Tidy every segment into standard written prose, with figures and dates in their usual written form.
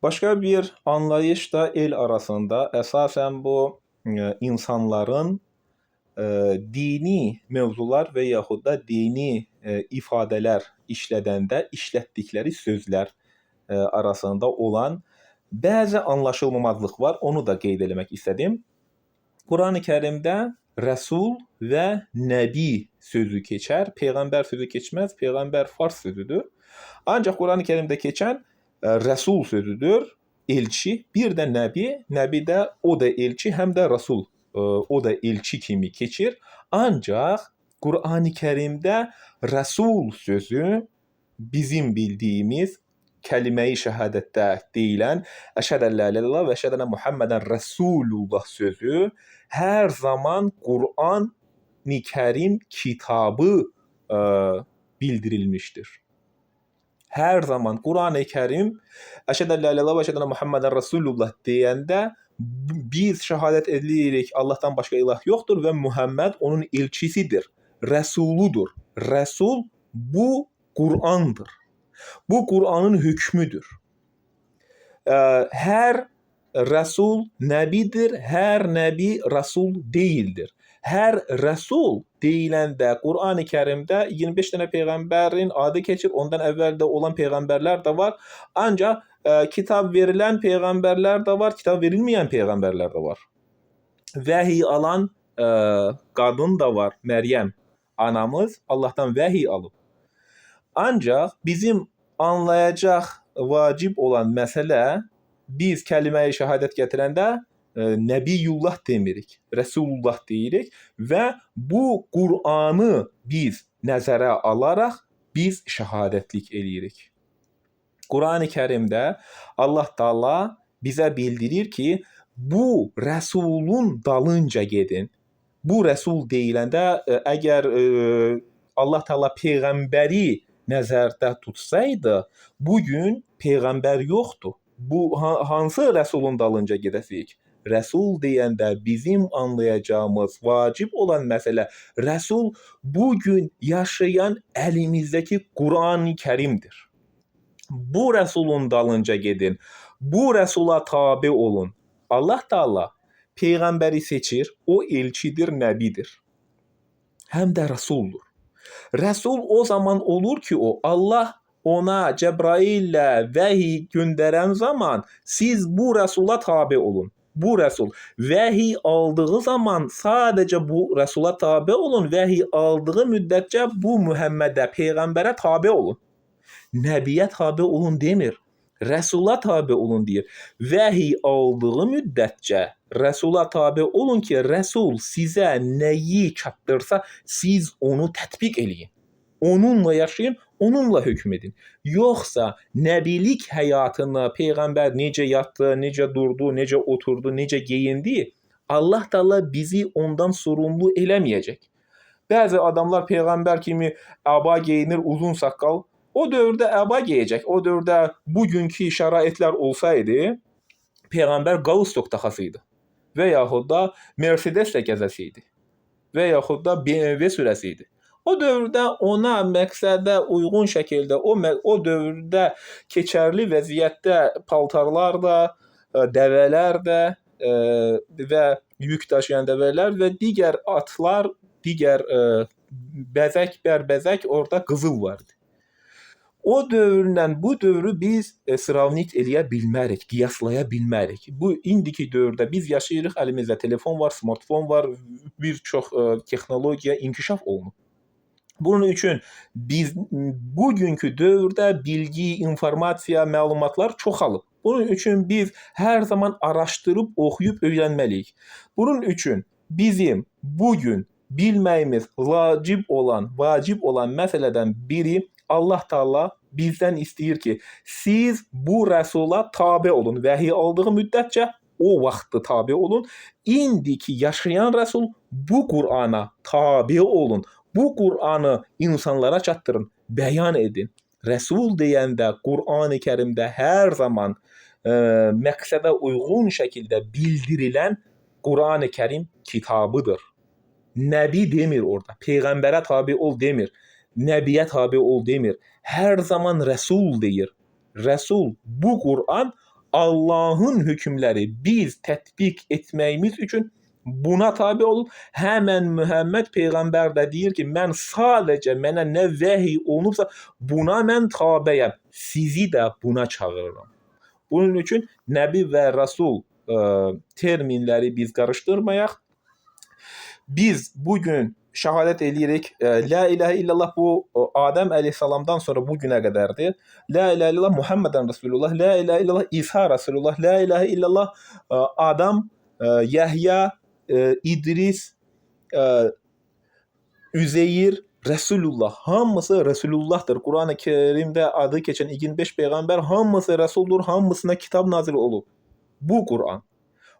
Başka bir anlayış da el arasında esasen bu insanların dini mevzular ve yahut da dini ifadeler işlədəndə işlətdikləri sözlər arasında olan bəzi anlaşılmamazlıq var. Onu da qeyd eləmək istədim. Qurani Kərimdə Rəsul və Nəbi sözü keçər. Peyğəmbər sözü keçməz. Peyğəmbər fars sözüdür. Ancaq Qurani Kərimdə keçən Rəsul sözüdür, elçi. Bir də Nəbi. Nəbi də o da elçi, həm də Rəsul. O da elçi kimi keçir. Ancaq Qurani Kərimdə Rəsul sözü bizim bildiyimiz kəlime-i şəhadətdə deyilən əşhədə lə ilə illallah və əşhədə ənə Muhammedən Rəsulullah sözü hər zaman Qur'an-ı Kərim kitabı bildirilmişdir. Hər zaman Qur'an-ı Kərim əşhədə lə ilə illallah və əşhədə ənə Muhammedən Rəsulullah deyəndə biz şəhadət edirik Allahdan başqa ilah yoxdur və Muhammed onun elçisidir, rəsuludur. Rəsul bu Qur'andır. Bu Qur'anın hükmüdür. Hər rəsul nəbidir, hər nəbi rəsul deyildir. Hər rəsul deyiləndə Qur'an-ı Kərimdə 25 dənə peyğəmbərin adı keçir, ondan əvvəldə olan peyğəmbərlər də var. Ancaq kitab verilən peyğəmbərlər də var, kitab verilməyən peyğəmbərlər də var. Vəhiy alan qadın da var, Məryəm anamız Allahdan vəhiy alıb. Ancaq bizim anlayacaq vacib olan məsələ biz kəlime-i şəhadət gətirəndə Nəbiyullah demirik, Rəsulullah deyirik və bu Qur'anı biz nəzərə alaraq biz şəhadətlik eləyirik. Qur'an-ı Kərimdə Allah Taala bizə bildirir ki, bu Rəsulun dalınca gedin. Bu Rəsul deyiləndə əgər Allah Taala peyğəmbəri nəzərdə tutsaydı, bugün peyğəmbər yoxdur. Bu hansı rəsulun dalınca gedəsiyik? Rəsul deyəndə bizim anlayacağımız vacib olan məsələ rəsul bugün yaşayan əlimizdəki Qur'an-ı Kərimdir. Bu rəsulun dalınca gedin. Bu rəsula tabe olun. Allah Taala peyğəmbəri seçir, o elçidir, nəbidir. Həm də rəsuldur. Rəsul o zaman olur ki, Allah ona Cəbraillə vəhiy göndərən zaman siz bu rəsula tabe olun. Bu rəsul vəhiy aldığı zaman sadəcə bu rəsula tabe olun. Vəhiy aldığı müddətcə bu Muhammedə, peyğəmbərə tabe olun. Nəbiyə tabe olun demir. Rəsula tabe olun deyir. Vəhiy aldığı müddətcə Rəsula tabe olun ki, Rəsul sizə nəyi çatdırsa, siz onu tətbiq eləyin. Onunla yaşayın, onunla hökm edin. Yoxsa nəbilik həyatını Peyğəmbər necə yatdı, necə durdu, necə oturdu, necə geyindi, Allah Taala bizi ondan sorumlu eləməyəcək. Bəzi adamlar Peyğəmbər kimi aba geyinir, uzun saqqal. O dövrdə əba geyəcək. O dövrdə bugünkü şəraitlər olsaydı, Peyğəmbər qalstok taxasıydı. Və yaxud da Mercedes-lə gəzəsiydi. Və yaxud da BMW sürəsiydi. O dövrdə ona məqsədə uyğun şəkildə, o dövrdə keçərli vəziyyətdə paltarlar da, dəvələr də və yük daşıyan dəvələr və digər atlar, digər bəzək, bərbəzək orada qızıl vardı. O dövrlə bu dövrü biz sıravnit eləyə bilmərik, qiyaslaya bilmərik. Bu indiki dövrdə biz yaşayırıq, əlimizdə telefon var, smartfon var, bir çox texnologiya inkişaf olunub. Bunun üçün biz bugünkü dövrdə bilgi, informasiya, məlumatlar çoxalıb. Bunun üçün biz hər zaman araşdırıb, oxuyub öyrənməliyik. Bunun üçün bizim bugün bilməyimiz vacib olan məsələdən biri Allah Taala bizdən istəyir ki, siz bu rəsula tabe olun. Vəhiy aldığı müddətcə o vaxtı tabe olun. İndiki yaşayan rəsul bu Qur'ana tabe olun. Bu Qur'anı insanlara çatdırın, bəyan edin. Rəsul deyəndə Qur'an-ı Kərimdə hər zaman məqsədə uyğun şəkildə bildirilən Qur'an-ı Kərim kitabıdır. Nəbi demir orada, peyğəmbərə tabe ol demir. Nəbiyə tabe ol demir. Hər zaman rəsul deyir. Rəsul bu Qur'an Allah'ın hükümləri biz tətbiq etməyimiz üçün buna tabi olun. Həmən Muhammed Peyğəmbər də deyir ki, mən sadəcə mənə nə vəhiy olunubsa buna mən tabəyəm. Sizi də buna çağırıram. Bunun üçün Nəbi və Rasul terminləri biz qarışdırmayaq. Biz bugün şəhadət eləyirik. La ilahe illallah bu Adəm əleyhissalamdan sonra bu günə qədərdir. La ilahe illallah Muhammeden Resulullah. La ilahe illallah İsa Resulullah. La ilahe illallah Adam, Yahya, İdris, Üzeyir, Resulullah. Hamısı Resulullahdır. Kur'an-ı Kerimdə adı keçən 25 peyğəmbər hamısı Resuldur. Hamısına kitab nazil olub. Bu Kur'an.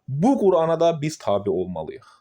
Bu Kur'ana da biz tabi olmalıyıq.